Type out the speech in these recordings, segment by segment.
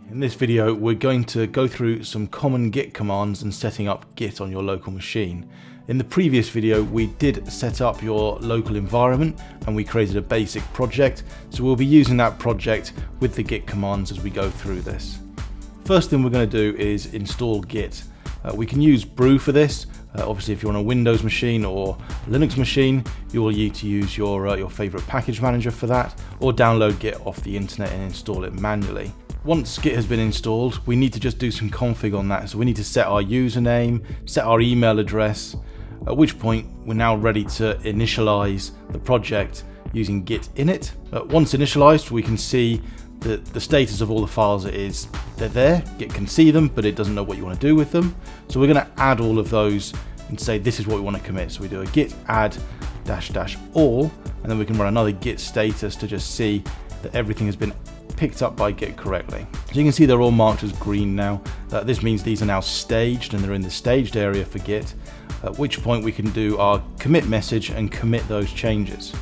In this video, we're going to go through some common Git commands and setting up Git on your local machine. In the previous video, we did set up your local environment and we created a basic project. So we'll be using that project with the Git commands as we go through this. First thing we're going to do is install Git. We can use brew for this. Obviously, if you're on a Windows machine or Linux machine, you will need to use your favorite package manager for that, or download Git off the internet and install it manually. Once Git has been installed, we need to just do some config on that. So we need to set our username, set our email address, at which point we're now ready to initialize the project using git init. Once initialized, we can see the status of all the files they're there. Git can see them, but it doesn't know what you want to do with them. So we're going to add all of those and say this is what we want to commit. So we do a git add --all, and then we can run another git status to just see that everything has been picked up by Git correctly. So you can see they're all marked as green now. This means these are now staged and they're in the staged area for Git, at which point we can do our commit message and commit those changes.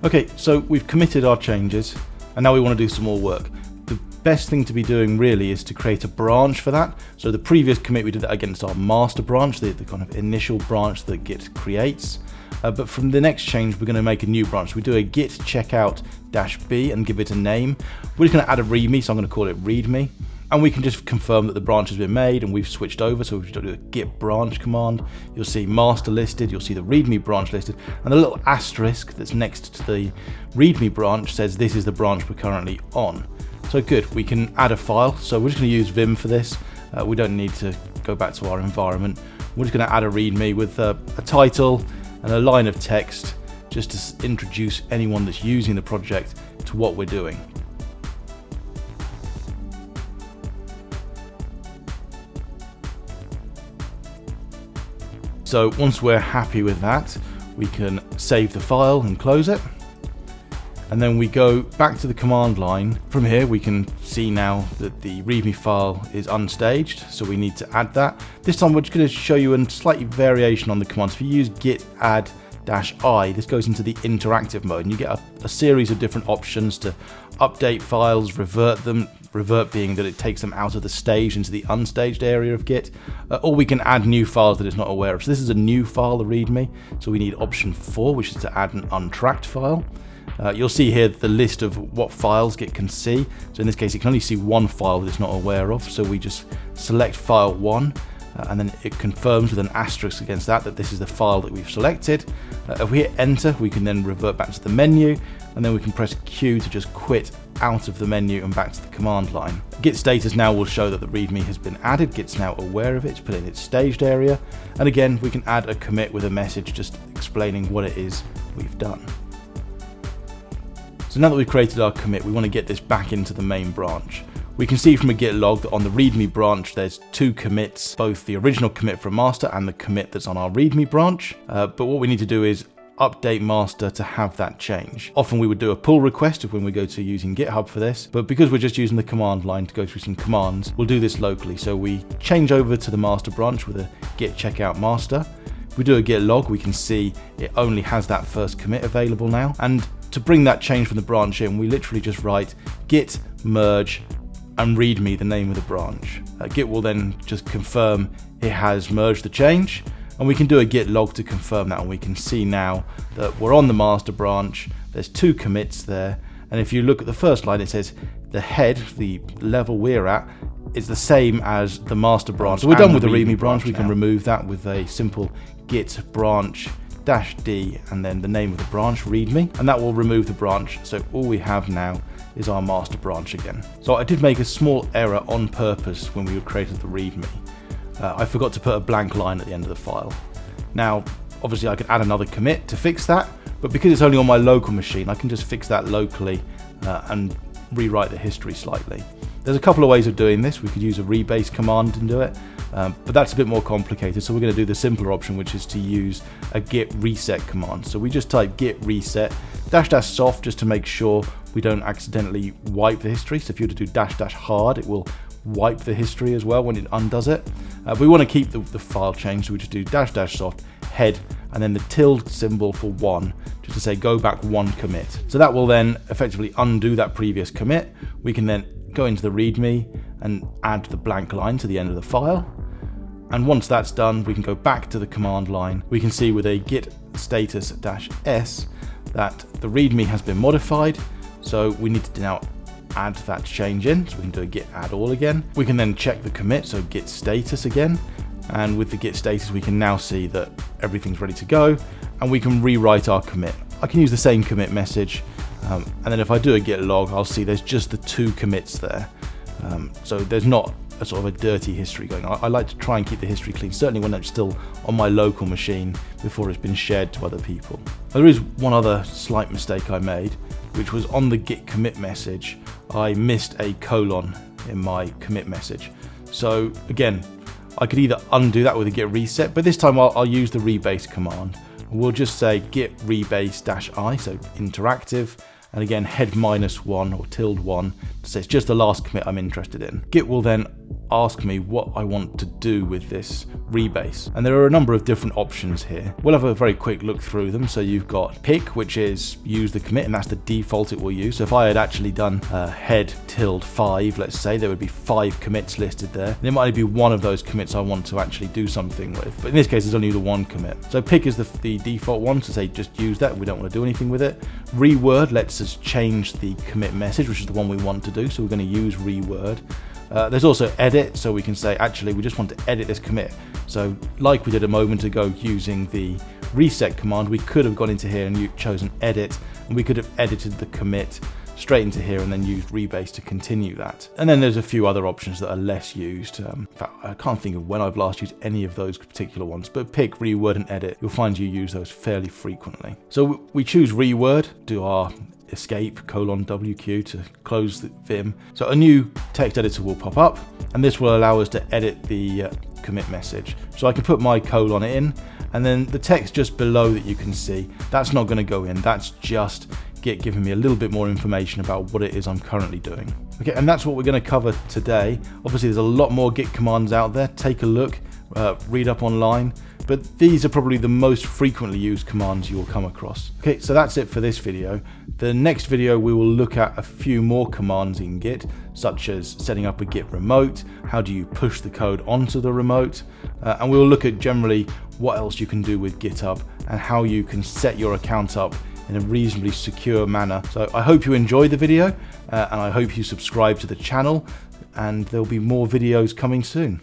Okay, so we've committed our changes and now we want to do some more work. The best thing to be doing really is to create a branch for that. So the previous commit, we did that against our master branch, the kind of initial branch that Git creates. But from the next change, we're going to make a new branch. We do a git checkout -b and give it a name. We're just going to add a readme, so I'm going to call it readme. And we can just confirm that the branch has been made and we've switched over. So if you do a git branch command, you'll see master listed, you'll see the readme branch listed, and the little asterisk that's next to the readme branch says this is the branch we're currently on. So good, we can add a file. So we're just going to use Vim for this. We don't need to go back to our environment. We're just going to add a readme with a title and a line of text just to introduce anyone that's using the project to what we're doing. So once we're happy with that, we can save the file and close it. And then we go back to the command line. From here we can see now that the readme file is unstaged, so we need to add that. This time we're just going to show you a slight variation on the commands. If you use git add -i, this goes into the interactive mode and you get a series of different options to update files, revert them, revert being that it takes them out of the stage into the unstaged area of Git, or we can add new files that it's not aware of. So this is a new file, the readme, so we need option 4, which is to add an untracked file. You'll see here the list of what files Git can see. So in this case, it can only see one file that it's not aware of. So we just select file 1, and then it confirms with an asterisk against that this is the file that we've selected. If we hit enter, we can then revert back to the menu, and then we can press Q to just quit out of the menu and back to the command line. Git status now will show that the readme has been added. Git's now aware of it. It's put in its staged area. And again, we can add a commit with a message just explaining what it is we've done. So now that we've created our commit, we want to get this back into the main branch. We can see from a Git log that on the readme branch there's 2 commits, both the original commit from master and the commit that's on our readme branch. But what we need to do is update master to have that change. Often we would do a pull request when we go to using GitHub for this, but because we're just using the command line to go through some commands, we'll do this locally. So we change over to the master branch with a git checkout master. If we do a Git log, we can see it only has that first commit available now. And to bring that change from the branch in, we literally just write git merge and readme, the name of the branch. Git will then just confirm it has merged the change, and we can do a Git log to confirm that, and we can see now that we're on the master branch. There's 2 commits there, and if you look at the first line, it says the head, the level we're at, is the same as the master branch. So we're done with the readme branch. We can remove that with a simple git branch -d and then the name of the branch, readme, and that will remove the branch. So all we have now is our master branch again. So I did make a small error on purpose when we created the readme. I forgot to put a blank line at the end of the file. Now, obviously I could add another commit to fix that, but because it's only on my local machine, I can just fix that locally and rewrite the history slightly. There's a couple of ways of doing this. We could use a rebase command and do it, but that's a bit more complicated. So we're going to do the simpler option, which is to use a git reset command. So we just type git reset --soft just to make sure we don't accidentally wipe the history. So if you were to do --hard, it will wipe the history as well when it undoes it. But we want to keep the file change, so we just do --soft head and then the tilde symbol for 1, just to say go back 1 commit. So that will then effectively undo that previous commit. We can then go into the readme and add the blank line to the end of the file. And once that's done, we can go back to the command line. We can see with a git status -s that the readme has been modified. So we need to now add that change in. So we can do a git add all again. We can then check the commit, so git status again. And with the git status, we can now see that everything's ready to go, and we can rewrite our commit. I can use the same commit message, and then if I do a git log, I'll see there's just the 2 commits there. So there's not a sort of a dirty history going on. I like to try and keep the history clean, certainly when it's still on my local machine before it's been shared to other people. There is one other slight mistake I made, which was on the git commit message, I missed a colon in my commit message. So again, I could either undo that with a git reset, but this time I'll use the rebase command. We'll just say git rebase -i, so interactive, and again head -1 or -1 to say it's just the last commit I'm interested in. Git will then ask me what I want to do with this rebase, and there are a number of different options here. We'll have a very quick look through them. So you've got pick, which is use the commit, and that's the default it will use. So if I had actually done head -5, let's say, there would be 5 commits listed there, and it might only be one of those commits I want to actually do something with, but in this case there's only the 1 commit. So pick is the default one, so say just use that, we don't want to do anything with it. Reword lets us change the commit message, which is the one we want to do, so we're going to use reword. There's also edit, so we can say actually we just want to edit this commit. So like we did a moment ago using the reset command, we could have gone into here and chosen edit, and we could have edited the commit straight into here and then used rebase to continue that. And then there's a few other options that are less used. In fact, I can't think of when I've last used any of those particular ones, but pick, reword and edit, you'll find you use those fairly frequently. So we choose reword, do our escape :WQ to close the Vim. So a new text editor will pop up, and this will allow us to edit the commit message. So I can put my colon in, and then the text just below that you can see, that's not going to go in, that's just Git giving me a little bit more information about what it is I'm currently doing. Okay, and that's what we're going to cover today. Obviously there's a lot more Git commands out there, take a look, read up online, but these are probably the most frequently used commands you will come across. Okay, so that's it for this video. The next video we will look at a few more commands in Git, such as setting up a Git remote, how do you push the code onto the remote, and we will look at generally what else you can do with GitHub and how you can set your account up in a reasonably secure manner. So I hope you enjoyed the video, and I hope you subscribe to the channel, and there'll be more videos coming soon.